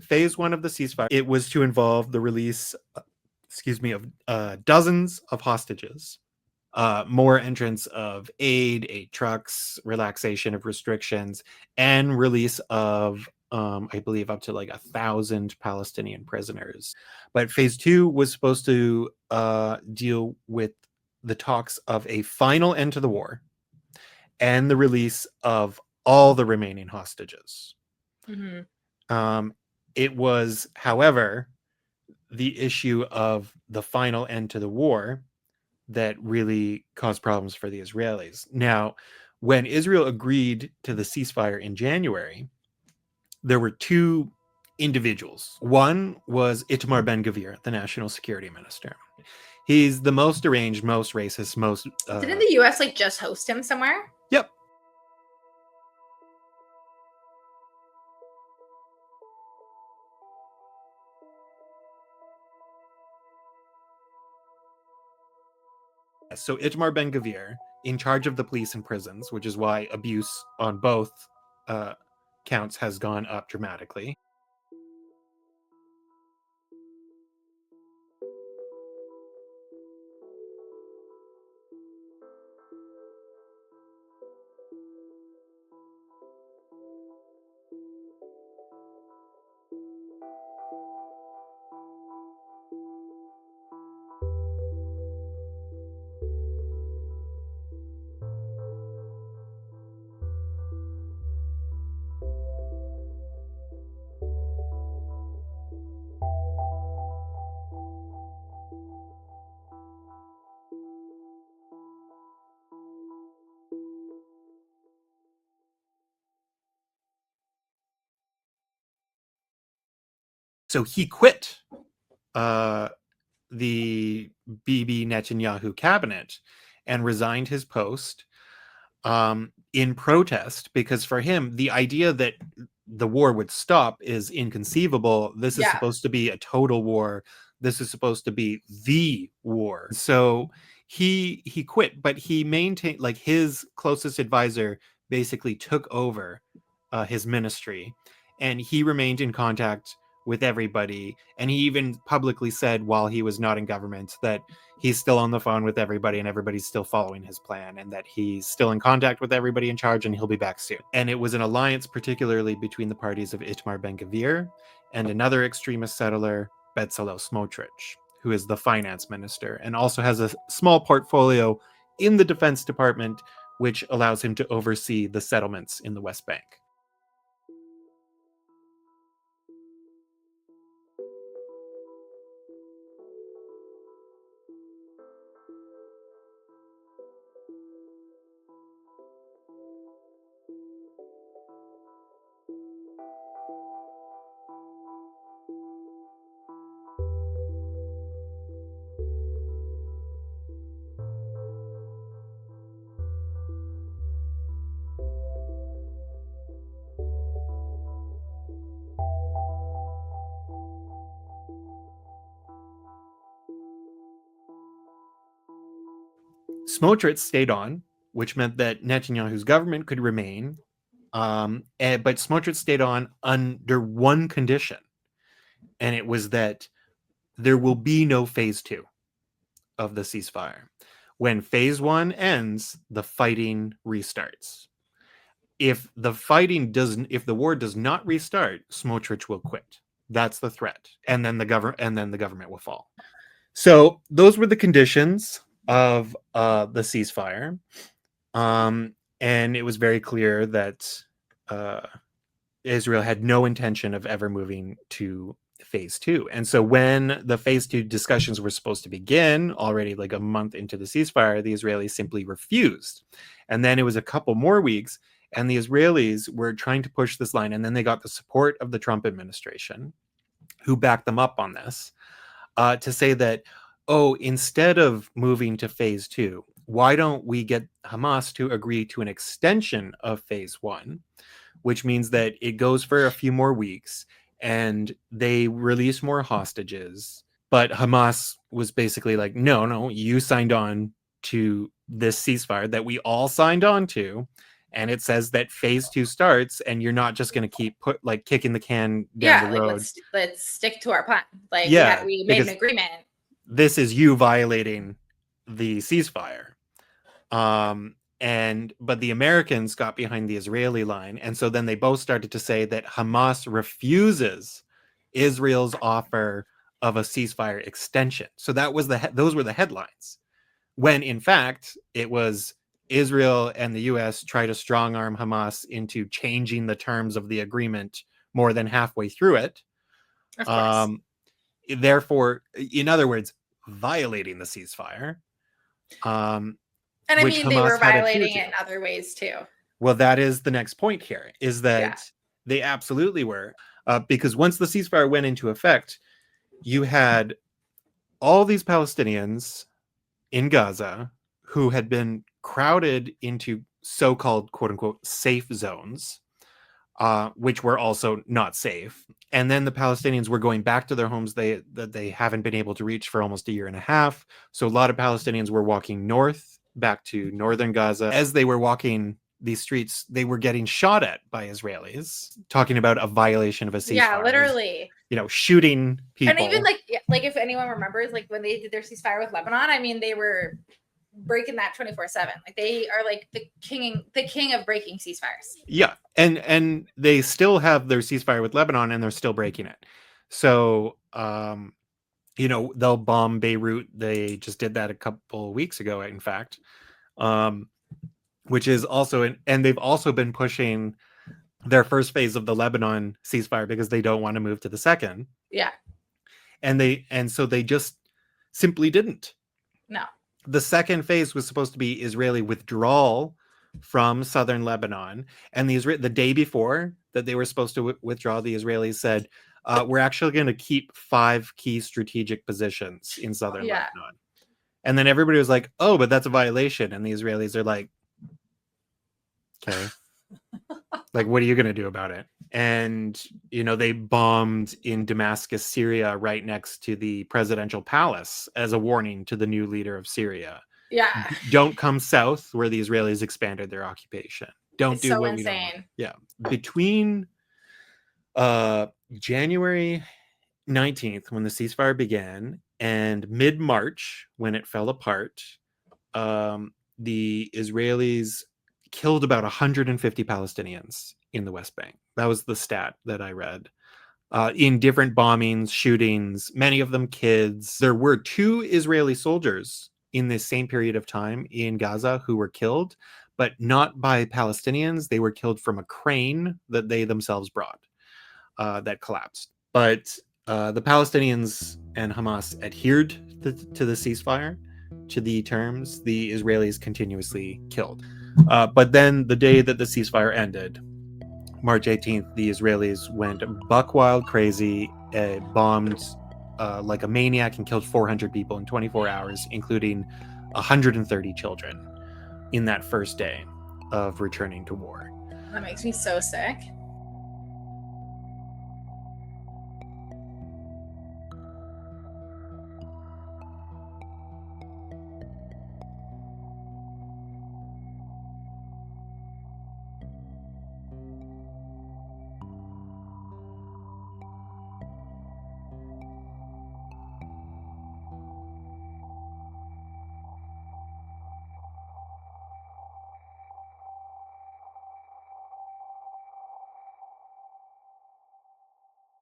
phase one of the ceasefire, it was to involve the release, of dozens of hostages, more entrance of aid trucks, relaxation of restrictions, and release of, I believe, up to like 1,000 Palestinian prisoners. But phase two was supposed to deal with the talks of a final end to the war and the release of all the remaining hostages. It was, however, the issue of the final end to the war that really caused problems for the Israelis. Now, when Israel agreed to the ceasefire in January, there were two individuals. One was Itamar Ben-Gvir, the national security minister. He's the most deranged, most racist, most... Didn't the U.S. like just host him somewhere? Yep. So Itamar Ben-Gvir, in charge of the police and prisons, which is why abuse on both counts has gone up dramatically. So he quit the Bibi Netanyahu cabinet and resigned his post in protest, because for him, the idea that the war would stop is inconceivable. This is supposed to be a total war. This is supposed to be the war. So he quit, but he maintained, like, his closest advisor basically took over his ministry, and he remained in contact with everybody. And he even publicly said, while he was not in government, that he's still on the phone with everybody and everybody's still following his plan, and that he's still in contact with everybody in charge and he'll be back soon. And it was an alliance particularly between the parties of Itamar Ben-Gvir and another extremist settler, Bezalel Smotrich, who is the finance minister and also has a small portfolio in the Defense Department, which allows him to oversee the settlements in the West Bank. Smotrich stayed on, which meant that Netanyahu's government could remain, but Smotrich stayed on under one condition, and it was that there will be no phase two of the ceasefire. When phase one ends, the fighting restarts. If the war does not restart, Smotrich will quit. That's the threat, and then the government will fall. So those were the conditions of the ceasefire, and it was very clear that Israel had no intention of ever moving to phase two. And so when the phase two discussions were supposed to begin, already like a month into the ceasefire, the Israelis simply refused. And then it was a couple more weeks, and the Israelis were trying to push this line, and then they got the support of the Trump administration, who backed them up on this, to say that, oh, instead of moving to phase two, why don't we get Hamas to agree to an extension of phase one, which means that it goes for a few more weeks and they release more hostages. But Hamas was basically like, no, you signed on to this ceasefire that we all signed on to, and it says that phase 2 starts, and you're not just going to keep kicking the can down the Yeah, like road. let's stick to our plan. Like Yeah, we made an because agreement. this is you violating the ceasefire. But the Americans got behind the Israeli line, and so then they both started to say that Hamas refuses Israel's offer of a ceasefire extension. So that was those were the headlines, when in fact it was Israel and the US try to strong arm Hamas into changing the terms of the agreement more than halfway through it. Of course. Therefore, in other words, violating the ceasefire. And I Which mean, they Hamas were had adhered violating to. it in other ways too. Well, that is the next point here, is that Yeah. they absolutely were. Because once the ceasefire went into effect, you had all these Palestinians in Gaza who had been crowded into so-called quote-unquote safe zones, which were also not safe. And then the Palestinians were going back to their homes that they haven't been able to reach for almost a year and a half. So a lot of Palestinians were walking north back to northern Gaza. As they were walking these streets, they were getting shot at by Israelis, talking about a violation of a ceasefire. Yeah, literally. Shooting people. And even like if anyone remembers, like when they did their ceasefire with Lebanon, I mean, they were breaking that 24/7. Like they are like the king of breaking ceasefires. Yeah, and they still have their ceasefire with Lebanon, and they're still breaking it. So they'll bomb Beirut. They just did that a couple of weeks ago, in fact, which is also and they've also been pushing their first phase of the Lebanon ceasefire because they don't want to move to the second. Yeah. And so they just simply didn't. No. The second phase was supposed to be Israeli withdrawal from southern Lebanon, and the day before that they were supposed to withdraw, the Israelis said, we're actually going to keep 5 key strategic positions in southern Lebanon. And then everybody was like, oh, but that's a violation. And the Israelis are like, okay, like, what are you going to do about it? And, they bombed in Damascus, Syria, right next to the presidential palace as a warning to the new leader of Syria. Yeah. Don't come south where the Israelis expanded their occupation. Don't do so what insane. we don't want. Yeah. Between January 19th, when the ceasefire began, and mid-March, when it fell apart, the Israelis killed about 150 Palestinians in the West Bank. That was the stat that I read. In different bombings, shootings, many of them kids. There were 2 Israeli soldiers in this same period of time in Gaza who were killed, but not by Palestinians. They were killed from a crane that they themselves brought that collapsed. But the Palestinians and Hamas adhered to the ceasefire, to the terms. The Israelis continuously killed. But then the day that the ceasefire ended, March 18th, the Israelis went buck wild crazy, bombed like a maniac, and killed 400 people in 24 hours, including 130 children in that first day of returning to war. That makes me so sick.